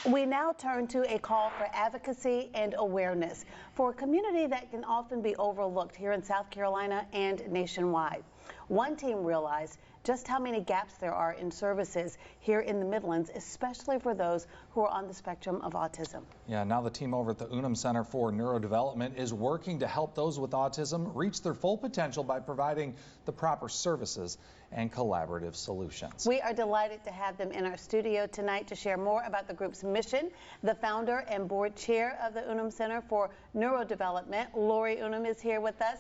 We now turn to a call for advocacy and awareness for a community that can often be overlooked here in South Carolina and nationwide. One team realized just how many gaps there are in services here in the Midlands, especially for those who are on the spectrum of autism. Yeah, now the team over at the Unumb Center for Neurodevelopment is working to help those with autism reach their full potential by providing the proper services and collaborative solutions. We are delighted to have them in our studio tonight to share more about the group's mission. The founder and board chair of the Unumb Center for Neurodevelopment, Lorri Unumb, is here with us,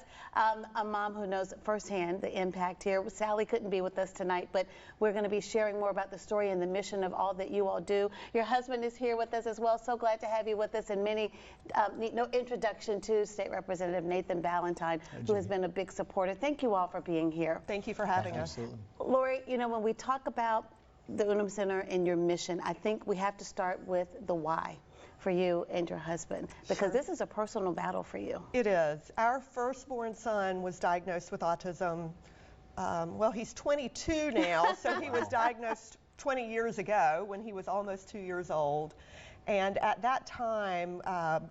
a mom who knows firsthand the impact here. Sally couldn't be with us tonight, but we're going to be sharing more about the story and the mission of all that you all do. Your husband is here with us as well. So glad to have you with us. And many, no introduction to State Representative Nathan Ballentine, who has been a big supporter. Thank you all for being here. Thank you for having us. Lorri, you know, when we talk about the Unumb Center and your mission, I think we have to start with the why for you and your husband, because this is a personal battle for you. It is. Our firstborn son was diagnosed with autism. Well, he's 22 now, so he was diagnosed 20 years ago when he was almost 2 years old. And at that time,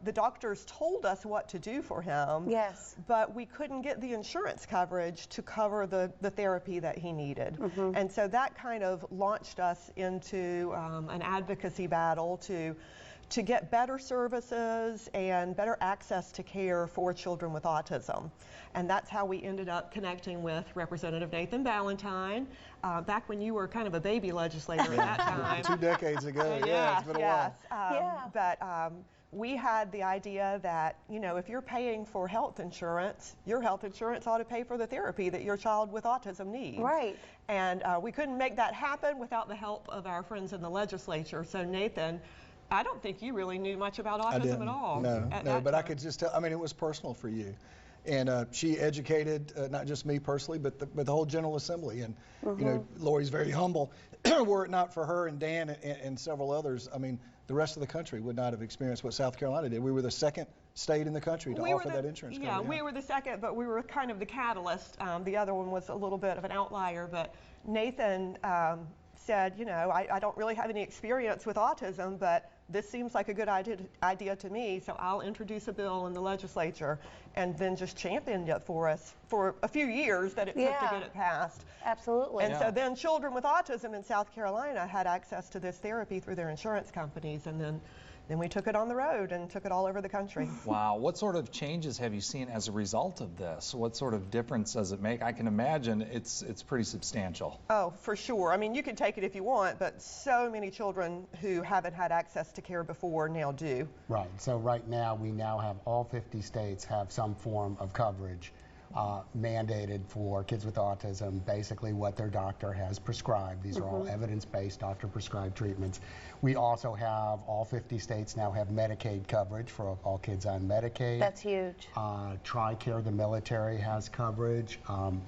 the doctors told us what to do for him. Yes. But we couldn't get the insurance coverage to cover the therapy that he needed. And so that kind of launched us into an advocacy battle to get better services and better access to care for children with autism. And that's how we ended up connecting with Representative Nathan Ballentine, back when you were kind of a baby legislator at that time. 2 decades ago, yeah, it's been a while. But we had the idea that, you know, if you're paying for health insurance, your health insurance ought to pay for the therapy that your child with autism needs. Right. And we couldn't make that happen without the help of our friends in the legislature. So Nathan, I don't think you really knew much about autism at all. No, but I could just tell, I mean, it was personal for you. And she educated not just me personally, but the whole General Assembly. And, you know, Lori's very humble. Were it not for her and Dan and several others, I mean, the rest of the country would not have experienced what South Carolina did. We were the second state in the country to offer that insurance coverage. Yeah, we were the second, but we were kind of the catalyst. The other one was a little bit of an outlier, but Nathan said, you know, I don't really have any experience with autism, but this seems like a good idea to me, so I'll introduce a bill in the legislature, and then just championed it for us for a few years that it took to get it passed. Absolutely. And so then children with autism in South Carolina had access to this therapy through their insurance companies, and then we took it on the road and took it all over the country. Wow. What sort of changes have you seen as a result of this? What sort of difference does it make? I can imagine it's pretty substantial. Oh, for sure. I mean, you can take it if you want, but so many children who haven't had access to care before now do. Right. So right now, we now have all 50 states have some form of coverage mandated for kids with autism, basically what their doctor has prescribed. These are all evidence-based doctor-prescribed treatments. We also have, all 50 states now have Medicaid coverage for all kids on Medicaid. That's huge. TRICARE, the military, has coverage.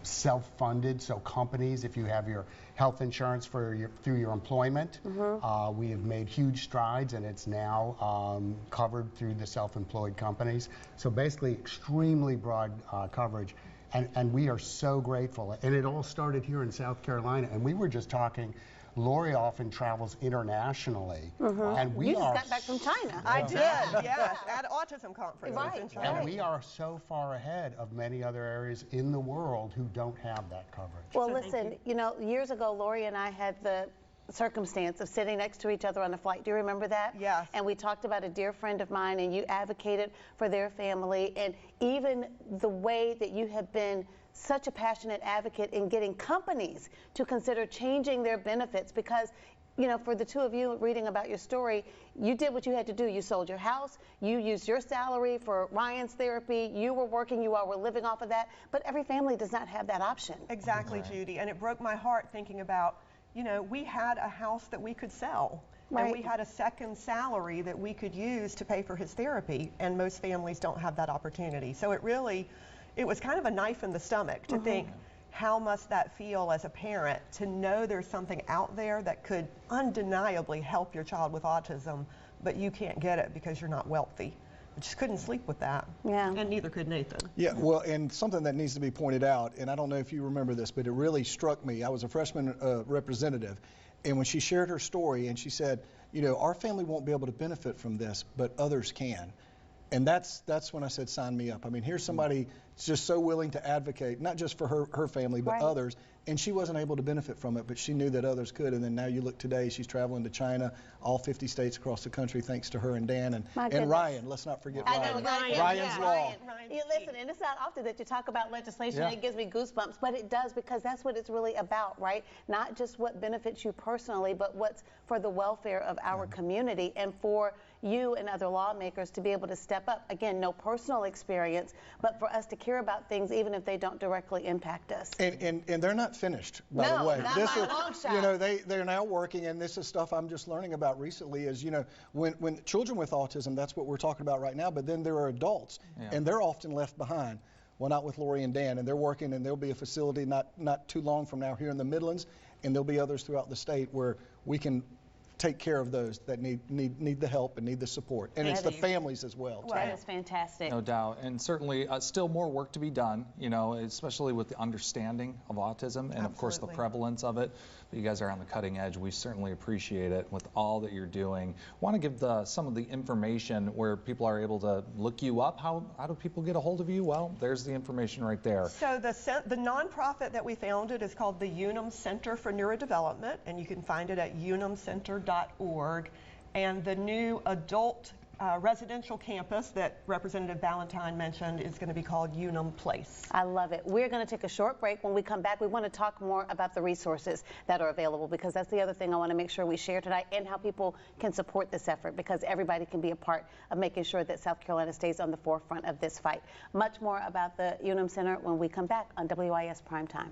Self-funded, so companies, if you have your health insurance through your employment, we have made huge strides, and it's now covered through the self-employed companies. So basically extremely broad coverage, and we are so grateful. And it all started here in South Carolina, and we were just talking, Lorri often travels internationally, and we you just got back from China. I did, yes, at an autism conference in China. And we are so far ahead of many other areas in the world who don't have that coverage. Well, listen, you know, years ago, Lorri and I had the circumstance of sitting next to each other on a flight. Do you remember that? Yes. And we talked about a dear friend of mine, and you advocated for their family, and even the way that you have been such a passionate advocate in getting companies to consider changing their benefits, because, you know, for the two of you reading about your story, you did what you had to do. You sold your house, you used your salary for Ryan's therapy, you were working, you all were living off of that, but every family does not have that option. Exactly, Judy, and it broke my heart thinking about, you know, we had a house that we could sell. And we had a second salary that we could use to pay for his therapy, and most families don't have that opportunity. So it was kind of a knife in the stomach to think, how must that feel as a parent to know there's something out there that could undeniably help your child with autism, but you can't get it because you're not wealthy. I just couldn't sleep with that. Yeah. And neither could Nathan. Yeah, well, and something that needs to be pointed out, and I don't know if you remember this, but it really struck me. I was a freshman representative, And when she shared her story, and she said, you know, our family won't be able to benefit from this, but others can. And that's when I said, sign me up. I mean, here's somebody just so willing to advocate, not just for her family, but others. And she wasn't able to benefit from it, but she knew that others could. And then now you look today, she's traveling to China, all 50 states across the country, thanks to her and Dan and Ryan. Let's not forget Ryan. Ryan's Law. You listen, and it's not often that you talk about legislation and it gives me goosebumps, but it does, because that's what it's really about, right? Not just what benefits you personally, but what's for the welfare of our community, and for you and other lawmakers to be able to step up. Again, no personal experience, but for us to care about things even if they don't directly impact us. And they're not finished, by the way. Not by a long shot. You know, they're now working, and this is stuff I'm just learning about recently, is, you know, when children with autism, that's what we're talking about right now, but then there are adults, and they're often left behind. Well, not with Lorri and Dan, and they're working, and there'll be a facility not too long from now here in the Midlands, and there'll be others throughout the state where we can take care of those that need the help and need the support. And it's the families as well. That is fantastic. No doubt. And certainly still more work to be done, you know, especially with the understanding of autism and, of course, the prevalence of it. But you guys are on the cutting edge. We certainly appreciate it with all that you're doing. Want to give some of the information where people are able to look you up. How do people get a hold of you? Well, there's the information right there. So the nonprofit that we founded is called the Unumb Center for Neurodevelopment, and you can find it at unumbcenter.org. And the new adult residential campus that Representative Ballentine mentioned is going to be called Unumb Place. I love it. We're going to take a short break. When we come back, we want to talk more about the resources that are available, because that's the other thing I want to make sure we share tonight, and how people can support this effort, because everybody can be a part of making sure that South Carolina stays on the forefront of this fight. Much more about the Unumb Center when we come back on WIS Primetime.